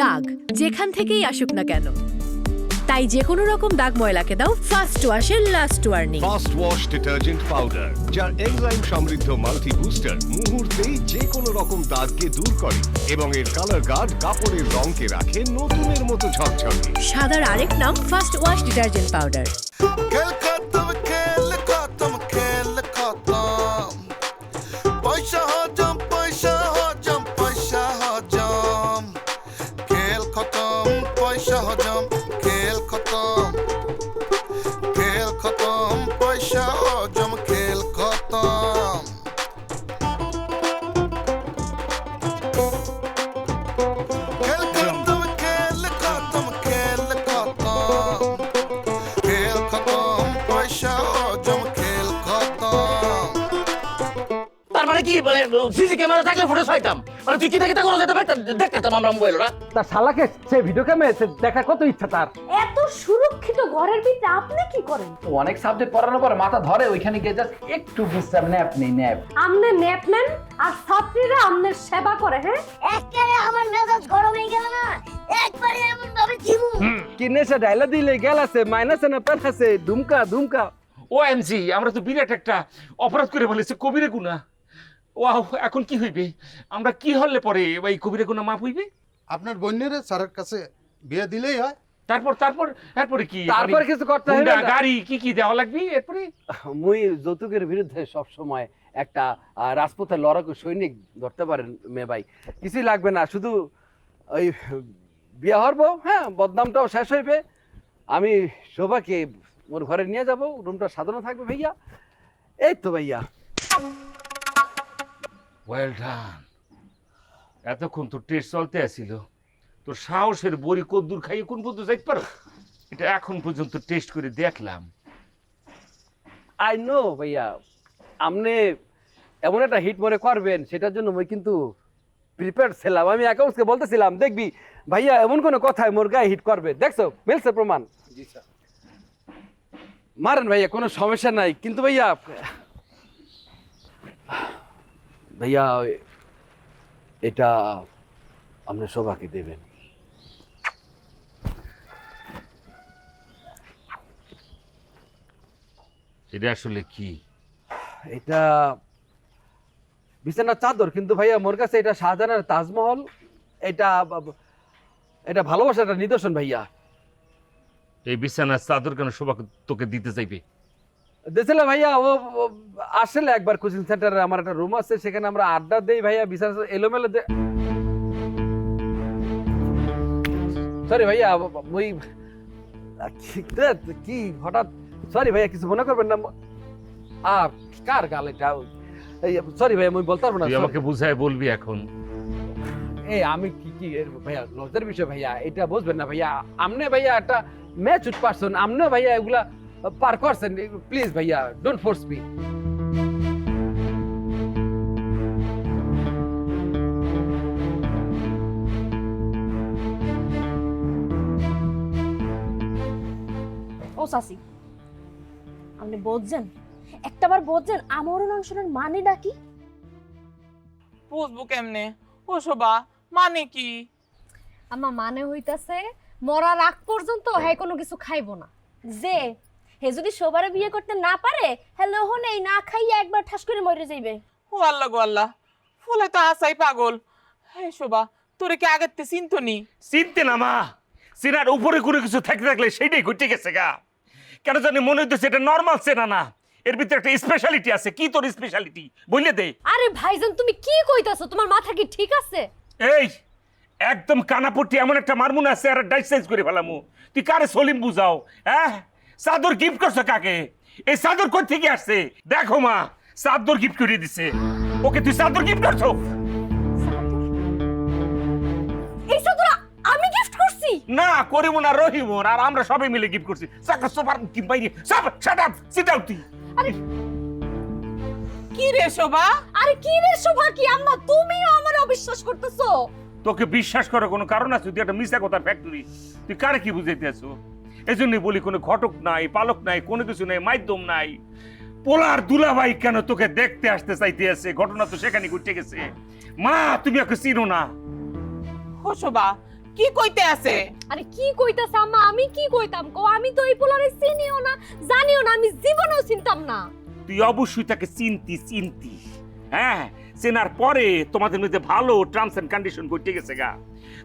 দাগ যেখান থেকেই আসুক না কেন, তাই যে কোনো রকম দাগ ময়লাকে দাও ফার্স্ট ওয়াশের last warning. First wash detergent powder, যার এনজাইম সমৃদ্ধ মাল্টি বুস্টার মুহূর্তেই যে কোনো রকম দাগকে দূর করে এবং এর কালার গার্ড কাপড়ের রঙকে রাখে নতুনের মতো ঝকঝকে। সাদার আরেক নাম ফার্স্ট ওয়াশ ডিটারজেন্ট পাউডার। খেল খতম খেল খতম খেল খতম পয়সা হজম পয়সা হজম পয়সা হজম খেল খতম পয়সা হজম খেল খতম পয়সা হজম খেল খতম। খেল খতম খেল খতম খেল খতম খেল খতম পয়সা হজম খেল খতম। তার মানে কি মানে সিসি ক্যামেরা থাকলে ফুটেজ পাইতাম, মানে তুই কি থেকে কোনো যেতে পারতাম, দেখতাম আমরা মোবাইল ওরা। তার শালাকে সে ভিডিও ক্যামেরা দেখার কত ইচ্ছা তার। এত সুরক্ষিত ঘরের ভিতরে আপনি কি করেন? অনেক সাবজেক্ট পড়ানোর পর মাথা ধরে, ওইখানে গিয়ে জাস্ট একটু বিশ্রাম ন্যাপ নেই ন্যাপ। আমনে ন্যাপ নেন আর ছাত্রীরা আমনের সেবা করে। হ্যাঁ, একবারে আমার মেজাজ গরম হয়ে গেল না, একবারে এমন ভাবে জিমু। কিনে সে ডায়লা দিলে গেল আছে মাইনাসে না প্যান আছে দুমকা দুমকা। ও এমজি আমরা তো বিরাট একটা অপরাধ করে বলেছে কবিরে গুনাহ। ওয়াও, এখন কি হইবে? আমরা কি হলে পরে এই কবিরে গুনাহ মাফ হইবে? আপনার বোনের স্যারের কাছে বিয়ে দিলেই হয়। এরপরে কি? তারপর কিছু করতে হবে হুন্ডা, না। গাড়ি কি কি দেওয়া লাগবে এরপরে? মুই যৌতুকের বিরুদ্ধে সব সময় একটা রাজপথের লড়াকু সৈনিক ধরতে পারেন মে ভাই, কিছুই লাগবে না, শুধু ওই বিয়ে হরবো, হ্যাঁ বদনামটাও শেষ হইবে। আমি শোভাকে ওর ঘরে নিয়ে যাব, রুমটা সাজানো থাকবে ভাইয়া। এই তো ভাইয়া। Well done. এতক্ষণ তো টেস্ট চলতে আসিল, তোর সাহসের বড়ি কদ্দুর খাইয়ে কোন পর্যন্ত যাইতে পারো? এটা এখন পর্যন্ত টেস্ট করে দেখলাম। আই নো ভাইয়া, আপনি এমন একটা হিট মরে করবেন সেটার জন্য মই কিন্তু প্রিপেয়ার ছিলাম। আমি অ্যাকাউন্টসকে বলতেছিলাম দেখবি ভাইয়া এমন কোনো কথায় মোর গায়ে হিট করবে, দেখছো মিলছে প্রমাণ। জি স্যার। মারেন ভাইয়া, কোনো সমস্যা নাই, কিন্তু ভাইয়া ভাইয়া এটা আপনি শোভাকে দেবেন। এটা আসলে কি? এটা বিছানার চাদর, কিন্তু ভাইয়া মোর কাছে এটা শাহজাহানের তাজমহল। এটা এটা ভালোবাসার একটা নিদর্শন ভাইয়া। এই বিছানার চাদর কেন শোভাকে তোকে দিতে চাইবে? দেখছিল ভাইয়া, ও আসলে একবার কোচিং সেন্টারে আমার একটা রুম আছে, সেখানে আমরা আড্ডা দেই ভাইয়া, বিছানা এলোমেলো সরি ভাইয়া, ওই কি হঠাৎ, সরি ভাইয়া কিছু মনে করবেন না। কার গাল এটা? সরি ভাইয়া আমি বলতে পারবো না। তুই আমাকে বুঝায় বলবি এখন। এই আমি কি ভাইয়া লজ্জার বিষয় ভাইয়া, এটা বুঝবেন না ভাইয়া। আমনে ভাইয়া একটা ম্যাচুড পারসন, আমনে ভাইয়া এগুলা পার করছেন, প্লিজ ভাইয়া ডোন্ট ফোর্স মি। ও সাসি, আপনি বুঝছেন? একটাবার বুঝছেন আমরণ অংশনের মানেটা কি? বুঝবো কেমনে? ও শোভা, মানে কি? আমার মানে হইতাছে মরার আগ পর্যন্ত হ্যাঁ কোনো কিছু খাইবো না। যে হে যদি সবারে বিয়ে করতে না পারে, হ্যালো হন এই না খাইয়া একবার ঠাস করে মরে যাইবে। ও আল্লাহ গো আল্লাহ, ফুলে তো আসাই পাগল। হে শোভা, তোরে কি আগের তে চিনতনি? চিনতে না মা, সিনার উপরে কোনো কিছু থাকতে থাকলে সেইটাই ঘটে গেছে গা। কেন জানি মনে হইতেছে এটা নর্মাল চেনা না, এর ভিতরে একটা স্পেশালিটি আছে। কি তোর স্পেশালিটি বললে দে। আরে ভাইজান তুমি কি কইতাছো? তোমার মাথা কি ঠিক আছে? এই একদম কানাপট্টি এমন একটা মারমুন আছে আর ডাইস সাইজ করে ফেলামু। তুই কারে সলিম বুঝাও? হ্যাঁ, চাদর গিফট করছো কাকে? এই চাদর কই থেকে আসছে? দেখো মা, চাদর গিফট করে দিছে। ওকে তুই চাদর গিফট করছো? এই সদরা আমি গিফট করছি? না, করিব না, রহিম আর আমরা সবাই মিলে গিফট করছি। চাকর সোফার কি বাইরে সব শাট আপ, সিট আউট। আরে কি রে শোভা? আরে কি রে শোভা, কি আম্মা তুমিও আমার অবিশ্বাস করতেছো? তোকে বিশ্বাস করার কোনো কারণ আছে? তুই একটা মিথ্যা কথার ফ্যাক্টরি। তুই কারে কি বুঝাইতে আছো? এই জন্যই বলি কোনো ঘটক নাই, পালক নাই, কোনো কিছু নাই, মাধ্যম নাই। পোলার দুলাভাই কেন তোকে দেখতে আসতে চাইতে আছে? ঘটনা তো সেখানে ঘটে গেছে। মা তুমি ওকে চিনো না। ও শোভা, কি কইতে আছে? আরে কি কইতাছ আম্মা, আমি কি কইতাম কো? আমি তো এই পোলারে চিনিও না, জানিও না, আমি জীবনেও চিনতাম না। তুই অবশ্যই তাকে চিনতি হ্যাঁ, চেনার পরে তোমাদের মধ্যে ভালো টার্মস এন্ড কন্ডিশন ঘটে গেছে গা,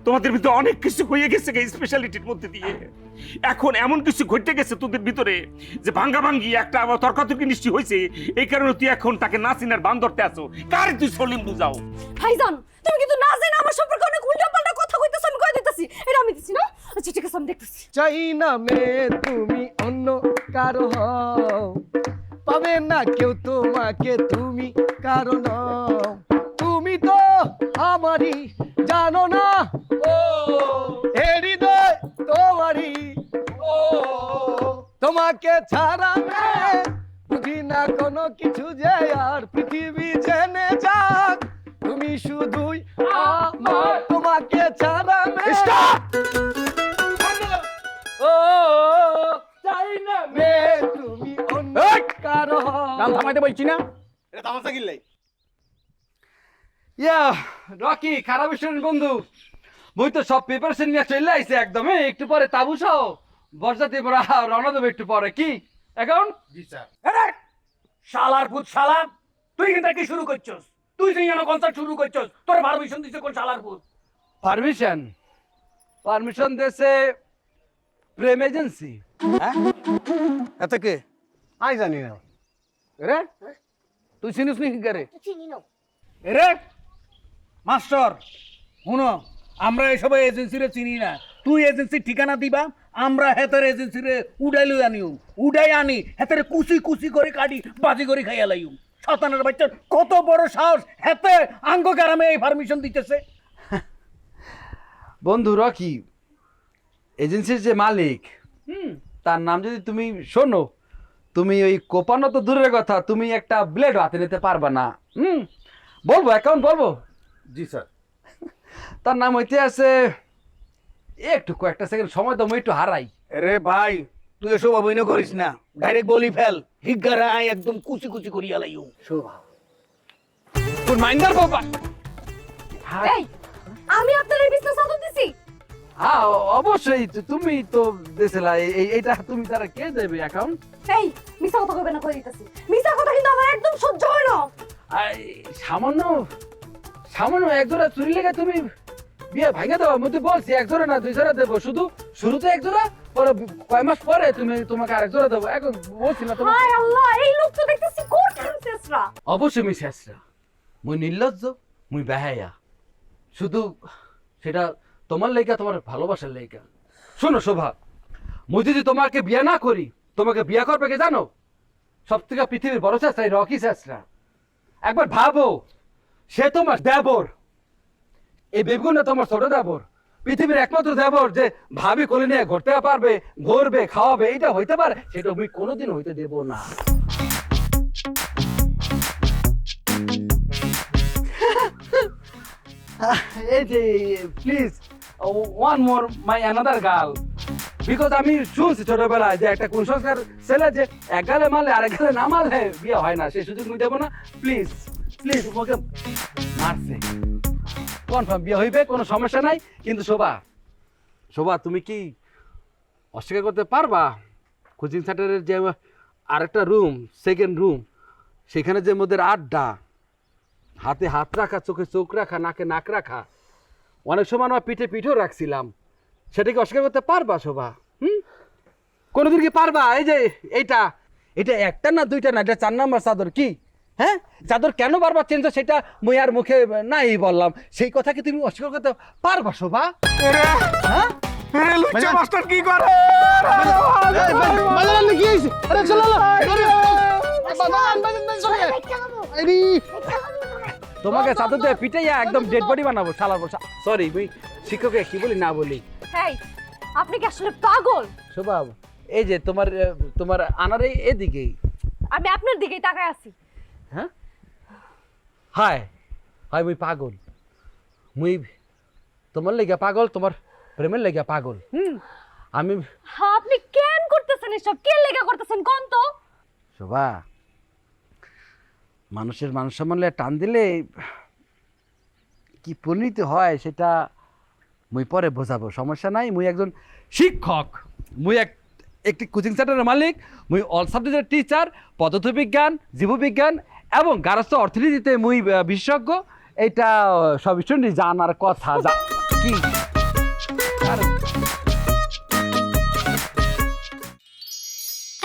তোমাদের ভিতরে অনেক কিছু হয়ে গেছে গা স্পেশালিটির মধ্যে দিয়ে। এখন এমন কিছু ঘটে গেছে তোদের ভিতরে যে ভাঙ্গি একটা আবার তর্কাতর্কি নিশ্চয় হয়েছে, এই কারণে তুই এখন তাকে না চিনার বান ধরতে আছো। কারে তুই সলিম বুঝাও? ভাইজান তুমি কিন্তু না জানো আমার সম্পর্কে অনেক উল্টাপাল্টা কথা কইতাছ, আমি কই দিতেছি। এটা আমি দিছি না? আচ্ছা ঠিক আছে, আমি দেখতেছি। চাই না মে তুমি অন্য কারো হও, পাবে না কেউ তোমাকে তুমি কারো নও। তুমি তো আমারই জানো না, ও এ হৃদয় তোমারই, ও তোমাকে ছাড়া বুঝি না কোনো কিছু যে আর পৃথিবী জেনে যাক তুমি শুধুই আমার, তোমাকে ছাড়া ও চাই না মে তুমি অন্য কারো গান থামাইতে বলছি না। এটা তামাশা কিনলাই ইয়া রকি, খারাপ স্টুডেন্ট বন্ধু, মুই তো সব প্রিপারেশন নিয়ে চলে আইছে একদম। একটু পরে তাবু সহ বর্ষাতে রওনা দেবো একটু পরে। কি এখন? জি স্যার। শালার ভূত শালা, তুই কিন্তু কি শুরু করছস? তুই যে যেন কনসার্ট শুরু করছস, তোর পারমিশন দিছে কোন শালার ভূত? পারমিশন দেছে প্রেম এজেন্সি। এত কে? আই জানি না রে, তুই চিনিস নি কি করে? চিনি না। রে মাস্টার শুনো, আমরা এসব এজেন্সিরে চিনি না। তুই এজেন্সির ঠিকানা দিবা, আমরা হেতার এজেন্সিরে উড়াইলই আনিও, উড়াই আনি হেতারে কুচি কুচি করে কাটি বাজি করে খাইয়া লাইও। শতানের বাচ্চার কত বড় সাহস, হেতে আঙ্গ গ্রামে এই পারমিশন দিতেছে। বন্ধু রকি, এজেন্সির যে মালিক তার নাম যদি তুমি শোনো, তুমি ওই কোপানো তো দূরের কথা, তুমি একটা ব্লেড হাতে নিতে পারবা না। বলবো অ্যাকাউন্ট বলবো? জি স্যার। তার নাম হইতে আছে, একটু কয়েকটা সেকেন্ড সময় তো, একটু হারাই। রে ভাই, তুই এসব অভিনয় করিস না, ডাইরেক্ট বলি ফেল, হিগারা আই একদম কুচি কুচি করিয়া লাইও। শোভা তোর মাইন্ডার বাবা। এই আমি আপনার এই বিজনেস আদর দিছি? হ্যাঁ অবশ্যই, তুমি তো দেছিলা। এইটা তুমি তারা কে দেবে অ্যাকাউন্ট? এই মিছা কথা কইবে না, কই দিতেছি। মিছা কথা কিন্তু আমার একদম সহ্য হয় না। সামান্য সামান্য একজোড়া চুরি লেগে তুমি বিয়ে ভাঙে দেবো? আমি তো বলছি একজোড়া না 2 জোড়া দেবো, শুধু শুরুতে একজোড়া, পরে কয় মাস পরে তুমি তোমাকে আরেক জোড়া দেবো। এখন বলছি না তোমাকে? হায় আল্লাহ, এই লোক তো দেখতেছি কোর খেলতেছরা। অবশ্যই মিস আসরা, মুই নির্লজ্জ, মুই বেহায়া, শুধু সেটা তোমার লেগা, তোমার ভালোবাসার লেগা। শোনো শোভা, মুই যদি তোমাকে বিয়ে না করি, তোমাকে বিয়ে করবে কে জানো? সব থেকে পৃথিবীর বড় চেষ্টা রকি চেষ্টা। একবার ভাবো, সে তোমার দেবর, এই বেগুনটা তোমার ছোট দেবর, পৃথিবীর একমাত্র দেবর যে ভাবি কোলে নিয়ে ঘুরতে পারবে, ঘুরবে, খাওয়াবে, এটা হইতে পারে? সেটা আমি কোনোদিন হইতে দেব না। এই যে please one more my another girl, because আমি শুনছি ছোটবেলায় যে একটা কুসংস্কার ছেলে যে এক গালে মারলে আরেক গালে না মারলে বিয়ে হয় না, সেই সুযোগ আমি দেবো না। প্লিজ প্লিজ, ওকে মারছে কনফার্ম বিয়ে হইবে, কোনো সমস্যা নাই। কিন্তু শোভা, শোভা তুমি কি অস্বীকার করতে পারবা কোচিং সেন্টারের যে আরেকটা রুম, সেকেন্ড রুম, সেখানে যে মোদের আড্ডা, হাতে হাত রাখা, চোখে চোখ রাখা, নাকে নাক রাখা, অনেক সময় আমার পিঠে পিঠেও রাখছিলাম, সেটা কি অস্বীকার করতে পারবা শোভা? কোনোদিন কি পারবা? এই যে এইটা, এটা একটা না দুইটা না, এটা 4 নম্বর চাদর। কি হ্যাঁ, চাদর কেন বারবার চেঞ্জ হয় সেটা মুই আর মুখে নাই বললাম, সেই কথা কি তুমি অস্বীকার করতে পারবা শোভা? হ্যাঁ লুচ্চা মাস্টার কি করে? কি হইছে? আরে চলো তোমাকে চাদর দিয়ে পিটাইয়া একদম ডেড বডি বানাবো শালার বসা। সরি, মুই শিক্ষককে কি বলি না বলি। হেই আপনি কি আসলে পাগল? শোভা, এই যে তোমার তোমার আনার এদিকেই, আমি আপনার দিকেই তাকায় আছি। হ্যাঁ হায় হায়, মুই পাগল, মুই তোমার লেগে পাগল, তোমার প্রেমের লেগে পাগল। আমি আপনি কেন করতেছেন এসব? কে লেগে করতেছেন কোন তো? শোভা, মানুষের মান সম্মানে টান দিলে কি পরিণতি হয় সেটা মুই পরে বোঝাবো, সমস্যা নাই। মুই একজন শিক্ষক, মুই একটি কোচিং সেন্টারের মালিক, মুই অল সাবজেক্টের টিচার, পদার্থবিজ্ঞান, জীববিজ্ঞান এবং গার্হস্থ্য অর্থনীতিতে মুই বিশেষজ্ঞ। এইটা সব স্টুডেন্ট জানার কথা। কি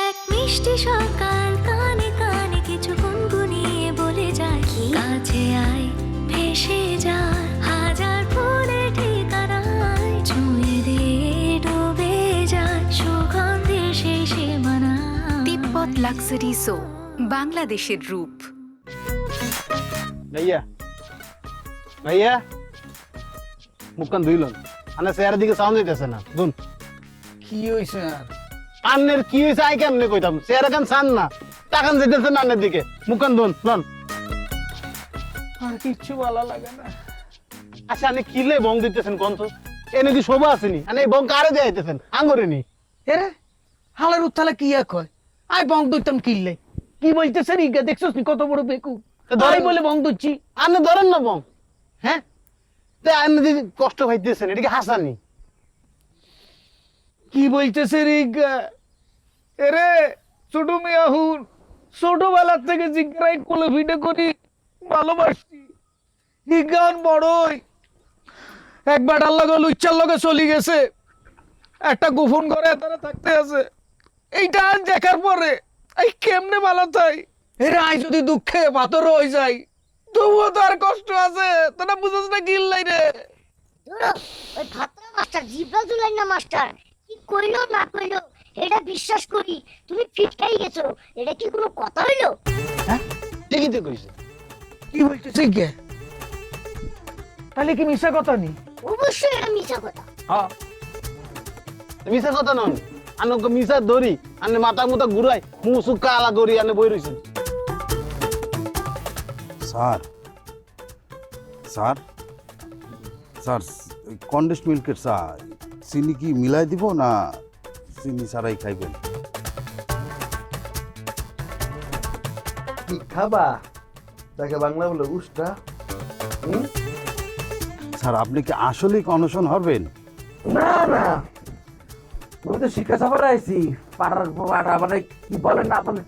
এক মিষ্টি সকাল কানে কানে কিছু গুনগুনিয়ে বলে যায়, কাছে আয় ভেসে যায় হাজার ফুলের ঠিকানায়, ছুঁয়ে দিয়ে ডুবে যায় সুগন্ধে সেই সীমানা। তিব্বত লাক্সারি সো, বাংলাদেশের রূপ। ভাইয়া ভাইয়া মুখখান ধুইলন, আনে চেহারার দিকে সাউন্ড দিতেছে না। দুন কি হইছে আর? আন্নের কি হয়েছে আই কেমনে কইতাম, চেহারা কেন চান না, টাকান যেতেছে না আন্নের দিকে। মুখখান ধুন লন। আর কিচ্ছু ভালো লাগে না। আচ্ছা আপনি কিলে বং দিতেছেন কোন তো? এনে কি শোভা আসেনি? আনে এই বং কারে যাইতেছেন? আঙ্গরে নি এরে হালার উত্তালা কি এক হয়? আই বং দইতাম কিল্লে। কি বলতেছেন ইগা? দেখছস নি কত বড় বেকু? ধরাই বলে বং দইছি। আনে ধরেন না বং। হ্যাঁ তে আনে যে কষ্ট পাইতেছেন এটা কি হাসানি? কি বলতেছে রিগা? এরে ছোট মিয়াহুর ছোটবেলার থেকে জিজ্ঞাই কোলে ভিডে করি ভালোবাসছি। বিজ্ঞান বড়ই একবার আল্লাহ লুচ্চার লগে চলে গেছে, একটা গোপন ঘরে তারা থাকতে আছে। এইটা আজ দেখার পরে এই কেমনে ভালো তাই এরা আই যদি দুঃখে পাথর হয়ে যায়, তবুও তো আর কষ্ট আছে। তোরা বুঝছ না গিল্লাই রে। ধরো ওই ভাতরা মাস্টার জিব্রা জুলাই না মাস্টার কি কইলো না কইলো এটা বিশ্বাস করি তুমি ফিটকাই গেছো, এটা কি কোনো কথা হইলো? ঠিকই তো কইছে। কি বলতেছে কে? তাহলে কি মিশা কথা নি? অবশ্যই এটা মিছা কথা। হ্যাঁ মিশা কথা নন, আনক মিশা ধরি আনে মাথা মুতা ঘুরাই মুসুক কালা করি আনে বই রইছেন। স্যার স্যার স্যার কন্ডেন্স মিল্কের চা চিনি কি মিলাই দিব না চিনি ছাড়াই খাইবেন? কি খাবা? তাকে বাংলা বলে উষ্টা। স্যার আপনি কি আসলেই অনশন হবেন? না না, আমি তো শিক্ষা সফরে আইছি। পাড়ার পাড়া মানে কি বলেন না বলেন।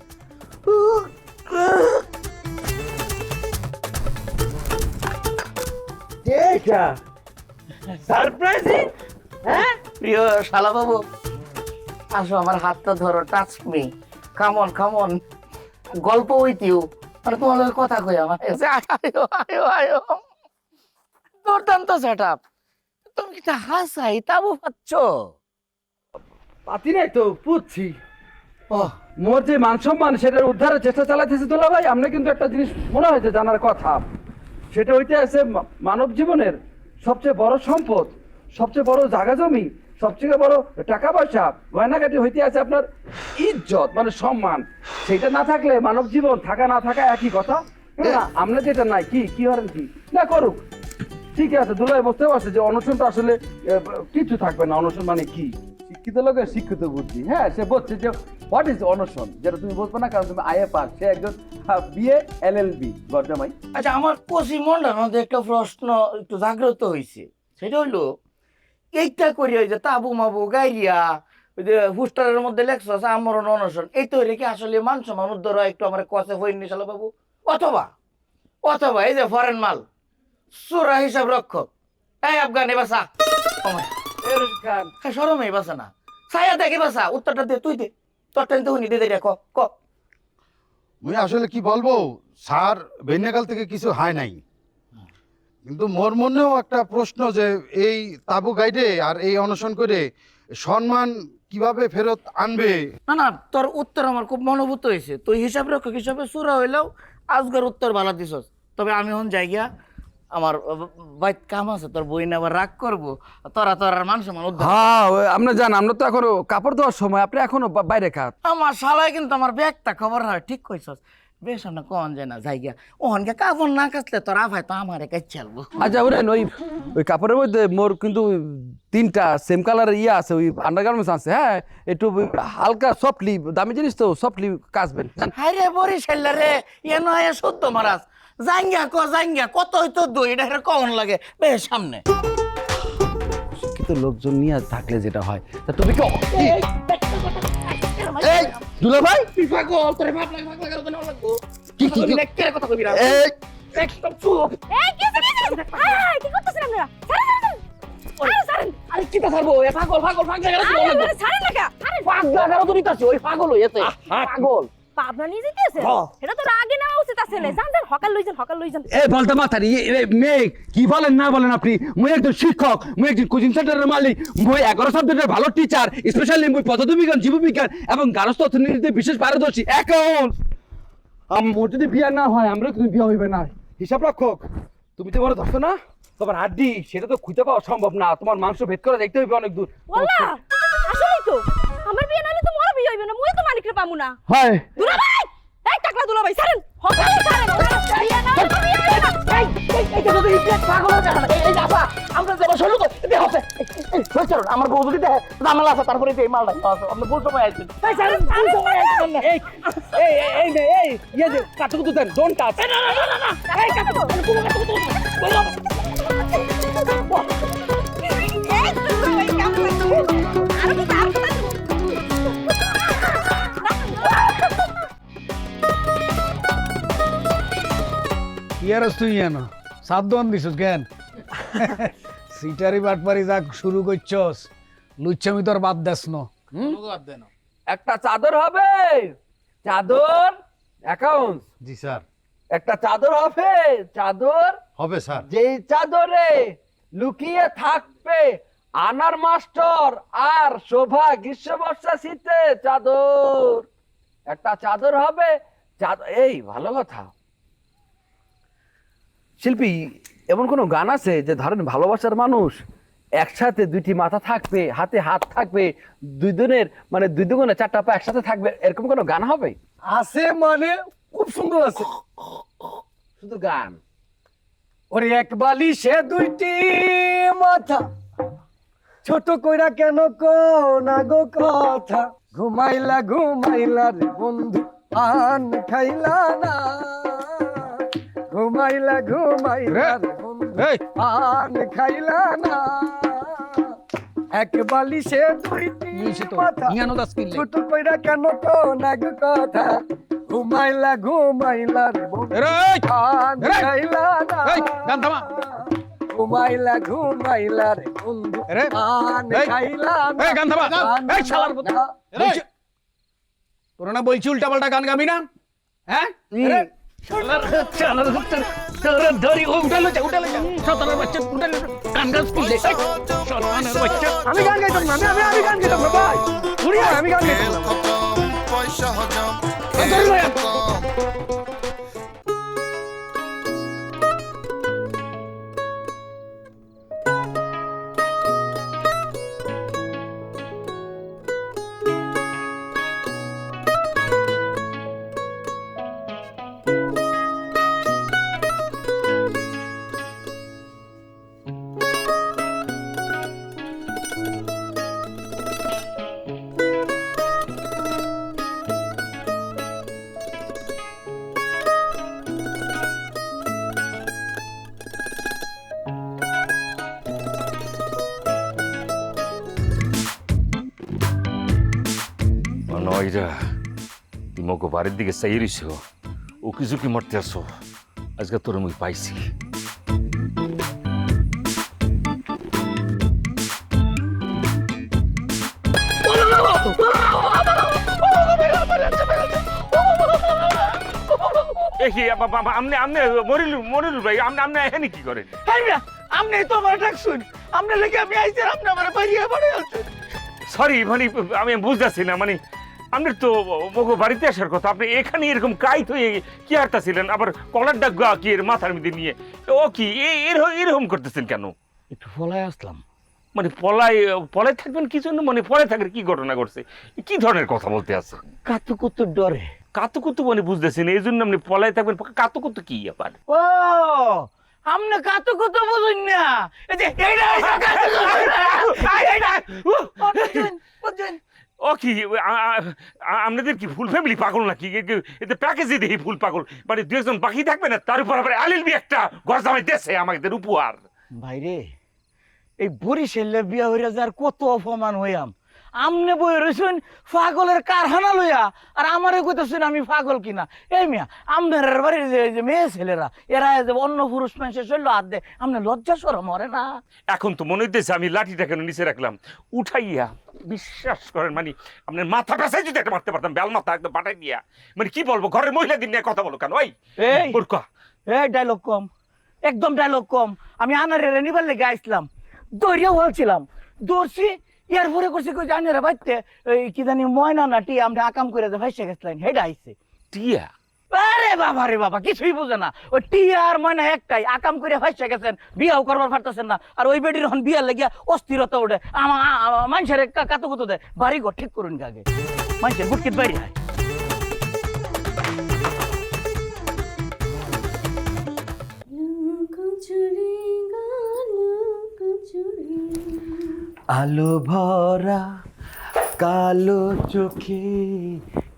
সারপ্রাইজিং। হ্যাঁ প্রিয় শালা বাবু, আসো আমার হাতটা ধরো, টাচ মি, কামন কামন, গল্প উইথ ইউ। মানে তোমার লগে কথা কই আমার। আয়ো আয়ো আয়ো, দুর্দান্ত সেটআপ। তুমি কি হাসাই তাবু পাচ্ছ? পাতি নাই তো বুঝছি। মোর যে মান সম্মান সেটার উদ্ধারের চেষ্টা চালাইতেছে তোলা ভাই। আমরা কিন্তু একটা জিনিস মনে হয়েছে জানার কথা, সেটা হইতে আছে মানব জীবনের সবচেয়ে বড় সম্পদ, সবচেয়ে বড় জায়গা জমি, সবচেয়ে বড় টাকা পয়সা, গয়নাগাটি হইতে আছে আপনার ইজ্জত মানে সম্মান। সেটা না থাকলে মানব জীবন থাকা না থাকা একই কথা। না আমরা যেটা নাই কি কি হরেন কি না করুক, ঠিক আছে। দুলাই বুঝতে পারছে যে অনশনটা আসলে কিছু থাকবে না। অনশন মানে কি? শিক্ষিত লোকের শিক্ষিত বুদ্ধি। হ্যাঁ সে বলছে যে হোয়াট ইজ অনশন, যেটা তুমি বুঝবে না কারণ তুমি আইএ পাস। সে একজন বিএ এলএলবি গর্দামাই। আচ্ছা আমার কষি মনটার মধ্যে একটা প্রশ্ন একটু জাগ্রত হয়েছে, সেটা হইলো এইটা করি ওই যে তাবু মাবু গাইরিয়া ওই যে পোস্টারের মধ্যে লেখছে আমরণ অনশন, এই তো কি আসলে মান সম্মান উদ্ধার হয় একটু আমার কষে হইনি শালা বাবু? অথবা অথবা এই যে ফরেন মাল চোরা হিসাব রক্ষক, এই আফগানি বাসা সরমে বাসা না ছায়া দেখে বাসা, উত্তরটা দে তুই দে, তোরটা তো উনি দে দে ক ক। আমি আসলে কি বলবো স্যার, বেন্যাকাল থেকে কিছু হয় নাই, কিন্তু মোর মনেও একটা প্রশ্ন যে এই তাবু গাইডে আর এই অনশন করে সম্মান কিভাবে ফেরত আনবে? না না, তোর উত্তর আমার খুব মনোভূত হয়েছে। তুই হিসাব রক্ষক হিসাবে সুরা হইলেও আজকের উত্তর ভালো দিছস। তবে আমি এখন যাই গিয়া, আমার বাইত কাম আছে, তোর বই না আবার রাগ করবো। তোরা তোর মান সম্মান উদ্ধার। হ্যাঁ আমরা জান, আমরা তো এখনো কাপড় ধোয়ার সময়, আপনি এখনো বাইরে খাত। আমার শালায় কিন্তু আমার ব্যাগটা খবর হয়, ঠিক কইছস। বেশ আমরা কন যায় না যাই গিয়া, ওহন গিয়া কাপড় না কাচলে তোর আভাই তো আমার কাজ চালবো। আচ্ছা ওরেন ওই কাপড়ের মধ্যে মোর কিন্তু 3টা সেম কালারের ইয়ে আছে, ওই আন্ডারগার্মেন্টস আছে। হ্যাঁ একটু হালকা সফটলি, দামি জিনিস তো সফটলি কাচবেন। হাই রে বরিশাল রে, ইয়ে নয় সত্য মারাজ। জাঙ্গিয়া ক জাঙ্গিয়া কত হইতো দই, এটা কন লাগে বেশ সামনে। লোকজন নিয়ে থাকলে যেটা হয়, তা তুমি কি এই দুলা ভাই তুই পাগল, তোরে ভাব লাগে কি কি কি- লেকচারের কথা কবি না। এই একদম চুপ। এই কি করতেছেন আপনারা? ছাড়েন। আরে কি তা ছাড়বো? এ পাগল পাগল পাগল জায়গা তো বলে। ছাড়েন না কা? আরে পাগল জায়গা তো নিতাছি, ওই পাগল হইছে। পাগল। পাবনা নিয়ে যেতেছেন? এটা তো আগে নেওয়া উচিত আছে না। যান হকাল লইছেন। এই বলতে মাথারি মেয়ে কি বলেন না বলেন আপনি? মুই একজন শিক্ষক, মুই একজন কোচিং সেন্টারের মালিক, মুই 11 সাবজেক্টের ভালো টিচার, স্পেশালি মুই পদার্থবিজ্ঞান, জীববিজ্ঞান এবং গার্হস্থ্য অর্থনীতিতে বিশেষ পারদর্শী। অ্যাকাউন্ট মোর যদি বিয়া না হয় আমরা কিন্তু বিয়া হইবে না। হিসাব রক্ষক তুমি তো বড় ধরছো না, তোমার হাড্ডি সেটা তো খুঁজে পাওয়া সম্ভব না, তোমার মাংস ভেদ করে দেখতে হইবে অনেক দূর। ওয়াল্লাহ আসলেই তো আমার বিয়ে নাইলে তো মোর বিয়ে হইবে না। মুই তো মালিকরে পামু না। হয় দুলা ভাই, এই টাকলা দুলা ভাই ছাড়েন। হকালে ছাড়েন। বিয়ে না হলে তো বিয়ে হইবে না। এই তো তুই পাগল হয়ে যাবে। এই যাবা আমরা যাব শুরু কর। দে হচ্ছে। এই চল আমার বউ যদি দেখে জামাল আছে তারপরে এই মালটা খাওয়া। আপনি ভুল সময় আইছেন। এই ছাড়েন, ভুল সময় আইছেন না। এই ইয়ে যে কাটুকুতু দেন, ডোন্ট টাচ। না। এই কাকু, তুমি কাকু। এই দুলা ভাই কাম করতে। আর কি তার ইয়ারস তুই জানো সাবধান দিছস কেন? সিটারি বাটপারি যা শুরু করছস, লুচ্ছামি তোর বাদ দেস ন। একটা চাদর হবে, চাদর অ্যাকাউন্ট। জি স্যার। একটা চাদর হবে, চাদর হবে স্যার। যেই চাদরে লুকিয়ে থাকবে আনার মাস্টার আর শোভা গ্রীষ্ম বর্ষা শীতে চাদর। একটা চাদর হবে, চাদর। এই ভালো কথা। শিল্পী এমন কোনো গান আছে যে ধরেন ভালোবাসার মানুষ একসাথে দুইটি মাথা থাকবে, হাতে হাত থাকবে, দুই দুগুণে চারটা পা একসাথে থাকবে, এরকম কোনো গান হবে? আছে মানে খুব সুন্দর আছে। শুধু গান। ওরে এক বালিশে দুইটি মাথা, ছোট কইরা কেন না গো কথা, ঘুমাইলা রে বন্ধু পান খাইলা না, ঘুমাইলা রে বন্ধু পান খাইলা না, এক বালিশে দুইটি মাথা, ছোট কইরা কেন না গো কথা, ঘুমাইলা রে বন্ধু পান খাইলা না, ঘুমাইলা রে বন্ধু পান খাইলা না। তোরা না বলছি উল্টা পাল্টা গান গাবি না? হ্যাঁ ধরি উঠালো বাচ্চা উঠালো গান গাছ আমি গান গাইতাম না, আমি গান গাইতাম না ভাই, আমি গান গাইতাম না। পয়সা হজম নয়রা তুই মগো বাড়ির দিকে চাই রইছ, ও কিছু কি মারতে আসো, আজকে তোর মুই পাইছি। মরিল ভাই, আপনি এখানে কি করেন? আপনি তো আমার ডাক শুন, আপনার লেগে আমি আইছি, আপনি আমার বাড়িয়ে পড়ে আছেন। সরি মানে আমি বুঝতেছি না, মানে আপনার তো মগো বাড়িতে আসার কথা, আপনি এখানে এরকম কাইত হয়ে কি হারতেছিলেন, আবার কলার ডাক কি এর মাথার মধ্যে নিয়ে, ও কি এরকম করতেছেন কেন? একটু ফলায় আসলাম। মানে পলায় থাকবেন কি জন্য? মানে পলায় থাকার কি ঘটনা ঘটছে? কি ধরনের কথা বলতে আছে? কাতুকুতুর ডরে। কাতুকুতু মানে বুঝতেছি না, এই জন্য আপনি পলায় থাকবেন। কাতুকুতু কি ব্যাপার? ও আমনে কাতুকুতু বুঝুন না, এই যে ও কি আপনাদের কি ফুল ফ্যামিলি পাগল নাকি? এতে প্যাকেজে দেখি ফুল পাগল, মানে দু একজন বাকি থাকবে না, তার উপর আবার আলিল বি একটা ঘর জামাই দেশে আমাদের উপহার। ভাইরে এই বরিশালে বিয়া হইয়া যার কত অপমান হইয়াম। আমনে বই রইছেন পাগলের কারখানা লইয়া, আর আমারে কইতেছেন আমি পাগল কিনা। এই মিয়া, আমনের বাড়ির যে মেয়ে ছেলেরা এরা যে অন্য পুরুষ মানুষের শৈল হাত দেয়, আমনে লজ্জা শরম মরে না? এখন তো মনে হইতেছে আমি লাঠিটা কেন নিচে রাখলাম, উঠাইয়া বিশ্বাস করেন মানে আপনার মাথা পেঁচাই যদি একটা মারতে পারতাম, বেল মাথা একদম পাঠাই দিয়া। মানে কি বলবো, ঘরের মহিলাদের নিয়ে কথা বলো কেন? এই বোরকা, এই ডায়লগ কম, একদম ডায়লগ কম। আমি আনারে নিবার লেগে আইছিলাম, দৌড়িয়া বলছিলাম, দৌড়ছি ইয়ার পরে করছি কই জানি রে বাইতে এই কি জানি ময়না নাটি আমরা আকাম করে যে ভাইসে গেছিলেন, হেডা আইছে টিয়া। আরে বাবা রে বাবা, কিছুই বুঝে না। ওই টিয়া আর ময়না একটাই, আকাম করে ভাইসে গেছেন, বিয়াও করবার পারতেছেন না। আর ওই বেডির এখন বিয়া লেগিয়া অস্থিরতা ওঠে, মানুষের কাতো কুতো দেয়। বাড়ি ঘর ঠিক করুন আগে, মানুষের গুটকিট বাড়ি হয়। আলো ভরা কালো চোখে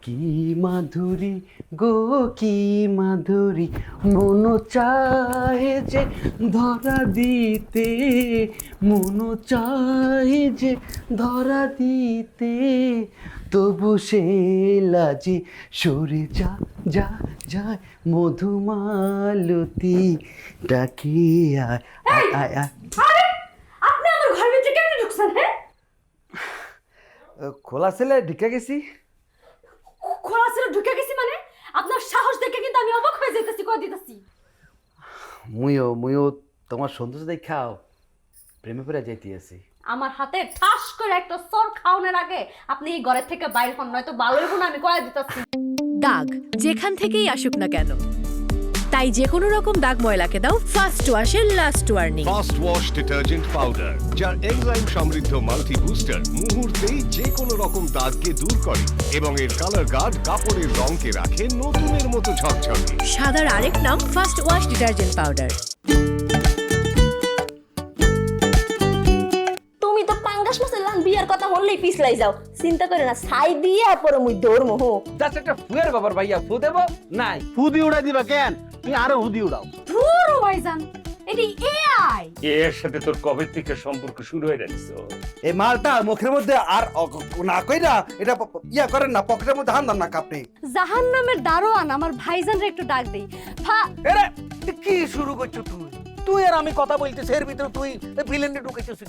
কি মাধুরী গো, কি মাধুরী, মন চাহে যে ধরা দিতে, মন চাহে যে ধরা দিতে, তবু সে লাজি সরে যা যা যায়, মধুমালতী ডাকি আয় আয় আয় আয়। আপনি আমার ঘরের ভিতরে কেমনে ঢুকছেন? হ্যাঁ, খোলা ছেলে ঢুকে গেছি। খোলা ছিল ঢুকে গেছি মানে? আপনার সাহস দেখে কিন্তু আমি অবাক হয়ে যাইতেছি, কই দিতেছি। মুইও তোমার সৌন্দর্য দেখাও প্রেমে পড়ে যাইতে আছি। আমার হাতে ঠাস করে একটা সর খাওয়ানোর আগে আপনি এই ঘরের থেকে বাইরে হন, নয়তো ভালোই হন, আমি কয়ে দিতেছি। দাগ যেখান থেকেই আসুক না কেন, তাই যে কোনো রকম দাগ ময়লাকে দাও ফার্স্ট ওয়াশের last warning. First wash detergent powder, যার এনজাইম সমৃদ্ধ মাল্টি বুস্টার মুহূর্তেই যে কোনো রকম দাগকে দূর করে এবং এর কালার গার্ড কাপড়ের রঙকে রাখে নতুনের মতো ঝকঝকে। সাদার আরেক নাম ফার্স্ট ওয়াশ ডিটারজেন্ট পাউডার। তুমি তো পাঙ্গাস মাছের লান বিয়ার কথা বললেই পিছলাই যাও, চিন্তা করে না, ছাই দিয়ে পরে মুই দৌড় মোহ। জাস্ট একটা ফুয়ের বাবার ভাইয়া, ফু দেব নাই। হুদি উড়াই দিবা কেন? তুমি আরো হুদি উড়াও। ধুর ভাইজান, এটি এআই। এর সাথে তোর কবে থেকে সম্পর্ক শুরু হয়ে যাচ্ছে? এই মালটা মুখের মধ্যে আর না কইরা এটা ইয়া করেন না, পকেটের মধ্যে হান দেন না কাপড়ে। জাহান্নামের দারোয়ান আমার ভাইজানরে একটু ডাক দেই। এরে কি শুরু করছো তুই? তুই আর আমি কথা বলতেছি, এর ভিতরে তুই ভিলেনে ঢুকেছিস।